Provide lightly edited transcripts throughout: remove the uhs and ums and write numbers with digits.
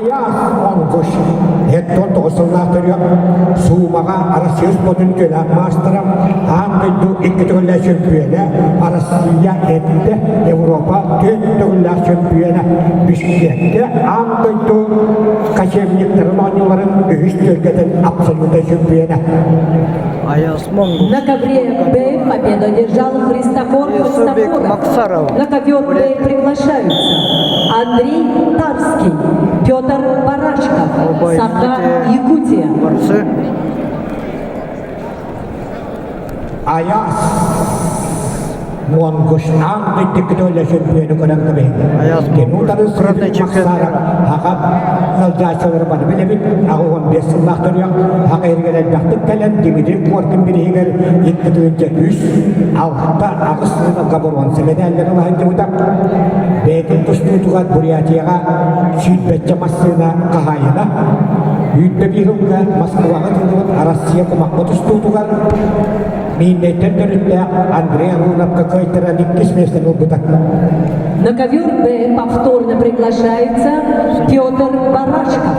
Аяс онгош хеттон тоосулнаатырыа суумага Россия спортын көлә мастерам андыйду иккетөгөллә чемпионы Россия этте Европа төттөгөллә чемпионы Бишкекте андыйду качевниктер манюларын үһүс төлгөтен абсолютный чемпионы. На ковре Б победу одержал Христофор Христофоров. На ковер Б приглашаются Андрей Тарский, Петр Барашков, Саха, Якутия. Аяс Монгош андыйду иккетөгөллә чемпионы көрәңгәбе. Кенутары Красный чемпионы. Хакап Алжачылар бар билебит. Агын 5 сыллактырыа. Хакыргәләр бактык калан Дмитрий Коркин бирегер 2-3 алта агысны габорон семедәлләр лайында бута. Бәйтен тустутуга Бурятияга Südbetçe массына кахайына. Үтте бирүгә Москвага тыңлап Россия комакка тустутуга Миннеттердә Андрей Рунап какой-то никис место бута. На ковер Б повторно приглашается Петр Барашков.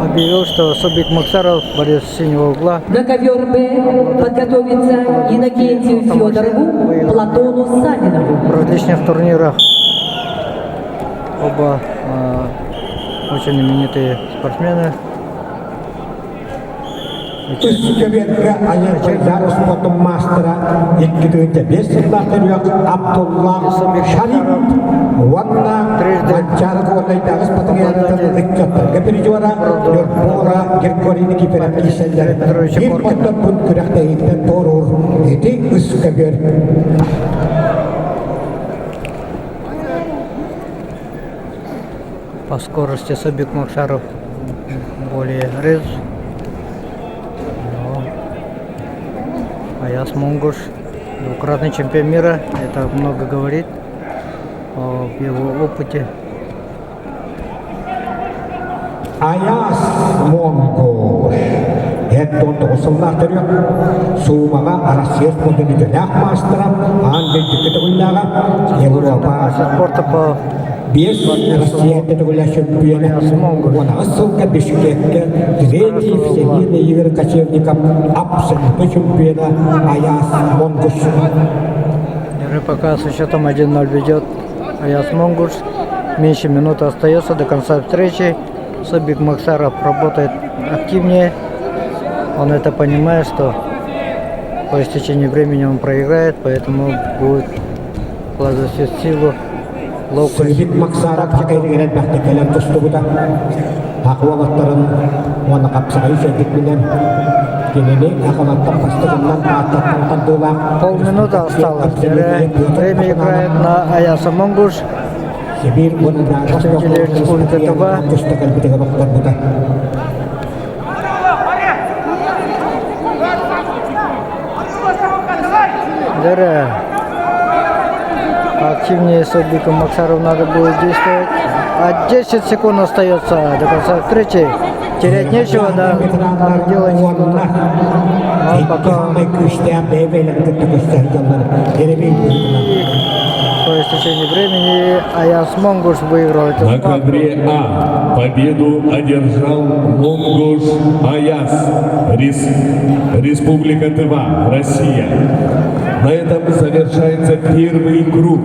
Объявил, что Собик Максаров, борец синего угла. На ковер Б подготовится Иннокентию Федорову, Платону Санинову. В различных турнирах оба очень именитые спортсмены. Üsküdar'da ayarcılar sportun mastera 2-5 yıllardır Abdullah Şarif Vanna Mancara kolayda spatiyatları dikkat. Bir juara Yorpora Gerkorini kiperan kiseller. Bir foto pun kurakta itten torur. Iti Üsküdar. По скорости Собик Максаров более резв. Аяс Монгош, двукратный чемпион мира, это много говорит о его опыте. Аяс Монгош. Это тоосулнаатырыа суумага Россия спортын көлә мастера андыйду иккетөгөлләга Европа Спорта по Без Россия иккетөгөллә чемпионы. Она ссылка Бишкекке третий всемирный игры кочевников абсолютно чемпиона Аяс Монгош. пока со счетом 1-0 ведет Аяс Монгош. Меньше минуты остается до конца встречи. Собик Максаров работает активнее. Он это понимает, что по истечении времени он проиграет, поэтому будет вкладывать всю силу, ловкость. Собик Максаров хакайрыгерен бактыкалан тустубута. Хаквалаттарын оны капсагай сөйдик менен кенени акалаттан пастыгынан тааттан кандыла. Полминуты осталось. Время играет на Аяса Монгош. Сибирь бунда Представители Республики Тува. тустакал битеге бактар бута. Дарья, активнее Собику Максарову надо будет действовать. А 10 секунд остается до конца встречи. Терять нечего, да, надо делать что-то. А пока по истечении времени Аяс Монгош выиграл эту На схватку. ковре А победу одержал Монгош Аяс, Республика Тыва, Россия. На этом завершается первый круг.